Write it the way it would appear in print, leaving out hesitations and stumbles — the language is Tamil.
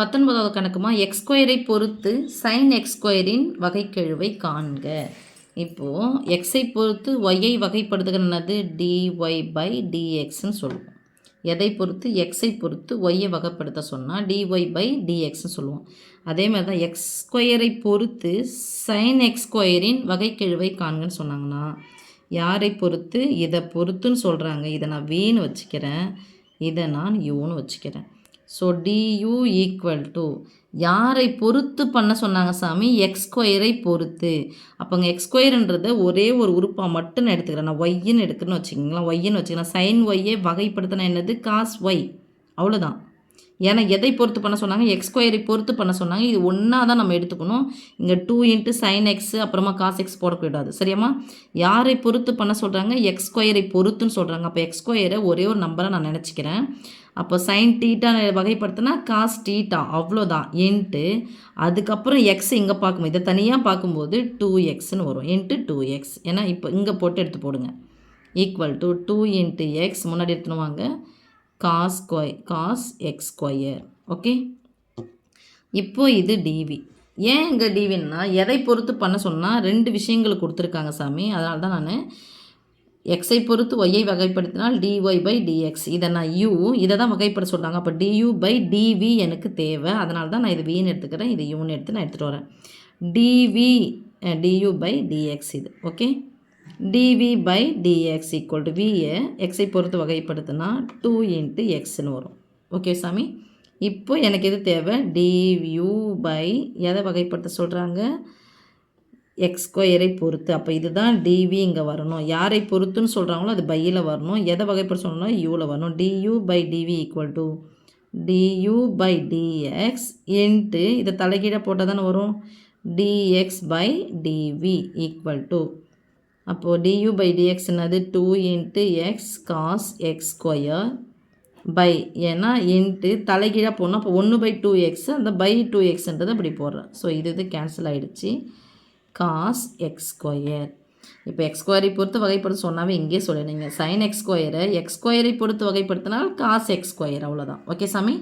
19வது கணக்குமா எக்ஸ் ஸ்கொயரை பொறுத்து சைன் எக்ஸ் ஸ்கொயரின் வகைக்கெழுவை காண்க. இப்போது எக்ஸை பொறுத்து ஒய்யை வகைப்படுத்துகிறது டிஒய் பை டிஎக்ஸ்ன்னு சொல்லுவோம். எதை பொறுத்து எக்ஸை பொறுத்து ஒய்யை வகைப்படுத்த சொன்னால் டிஒய் பை டிஎக்ஸ்ன்னு சொல்லுவோம். அதே மாதிரி தான் எக்ஸ் ஸ்கொயரை பொறுத்து சைன் எக்ஸ் ஸ்கொயரின் வகைக்கெழுவை காண்கன்னு சொன்னாங்கன்னா யாரை பொறுத்து இதை பொறுத்துன்னு சொல்கிறாங்க. இதை நான் வின்னு வச்சுக்கிறேன், இதை நான் யூன்னு வச்சுக்கிறேன். ஸோ டியூ ஈக்குவல் டு யாரை பொறுத்து பண்ண சொன்னாங்க சாமி? எக்ஸ் ஸ்கொயரை பொறுத்து. அப்போங்க எக்ஸ் ஸ்கொயருன்றதை ஒரே ஒரு உறுப்பாக மட்டும் நான் எடுத்துக்கிறேன். நான் ஒய்ன்னு எடுக்கிறேன்னு வச்சுக்கிங்களேன், ஒய்ன்னு வச்சுக்கிறேன். சைன் ஒய்யை வகைப்படுத்தினா என்னது? காஸ் ஒய், அவ்வளோதான். ஏன்னா எதை பொறுத்து பண்ண சொன்னாங்க? எக்ஸ் ஸ்கொயரை பொறுத்து பண்ண சொன்னாங்க. இது ஒன்றா தான் நம்ம எடுத்துக்கணும். இங்கே 2 இன்ட்டு சைன் எக்ஸு அப்புறமா காஸ் எக்ஸ் போடக்கூடாது, சரியாம்மா? யாரை பொறுத்து பண்ண சொல்கிறாங்க? எக்ஸ் ஸ்கொயரை பொறுத்துன்னு சொல்கிறாங்க. அப்போ எக்ஸ் ஸ்கொயரை ஒரே ஒரு நம்பரை நான் நினச்சிக்கிறேன். அப்போ சைன் டீட்டா வகைப்படுத்தினா காஸ் டீட்டா, அவ்வளோதான். இன்ட்டு அதுக்கப்புறம் எக்ஸ் இங்கே பார்க்கும்போது இதை தனியாக பார்க்கும்போது 2xன்னு வரும். இன்ட்டு 2x, ஏன்னா இப்போ இங்கே போட்டு எடுத்து போடுங்க. ஈக்குவல் டு 2 இன்ட்டு எக்ஸ் முன்னாடி எடுத்துன்னு வாங்க, காஸ் எக்ஸ் ஸ்கொயர். ஓகே, இப்போ இது டிவி. ஏன் இங்கே டிவின்னா எதை பொறுத்து பண்ண சொன்னால் 2 விஷயங்கள் கொடுத்துருக்காங்க சாமி. அதனால தான் நான் எக்ஸை பொறுத்து ஒய்யை வகைப்படுத்தினால் டிஒய் பை டிஎக்ஸ், இதை நான் யூ, இதை தான் வகைப்படுத்த சொல்கிறாங்க. அப்போ டியூ பை டிவி எனக்கு தேவை. அதனால தான் நான் இது வின்னு எடுத்துக்கிறேன், இது யூன்னு எடுத்து நான் எடுத்துகிட்டு வரேன். டியூ பை டிஎக்ஸ் இது. Okay, d v by d x equal to வியை எக்ஸை பொறுத்து வகைப்படுத்தினா 2 இன்ட்டு எக்ஸ்ன்னு வரும். ஓகே சாமி, இப்போ எனக்கு எது தேவை? டியூ பை எதை வகைப்படுத்த சொல்கிறாங்க? எக்ஸ் ஸ்கொயரை பொறுத்து. அப்போ இதுதான் டிவி இங்கே வரணும். யாரை பொறுத்துன்னு சொல்கிறாங்களோ அது பையில் வரணும். எதை வகைப்படுத்த சொல்லணும்னா யூவில் வரணும். Du by dv equal to du by dx into இதை தலைகீழ போட்டால் தானே வரும், dx by dv equal to, அப்போது டியூ பை டிஎக்ஸ் என்னது? 2 into X cos X square by, ஏன்னா இன்ட்டு தலைகீழாக போடணும். அப்போ 1/2x, அந்த பை 2xன்றது அப்படி போடுறேன். ஸோ இது கேன்சல் ஆகிடுச்சு. Cos X square. இப்போ எக்ஸ் ஸ்கொயரை பொறுத்து வகைப்படுத்த சொன்னாவே இங்கே சொல்லிடுங்க. சைன் எக்ஸ் ஸ்கொயரை எக்ஸ் ஸ்கொயரை பொறுத்து வகைப்படுத்தினால் காஸ் எக்ஸ் ஸ்கொயர், அவ்வளோதான். ஓகே சாமி.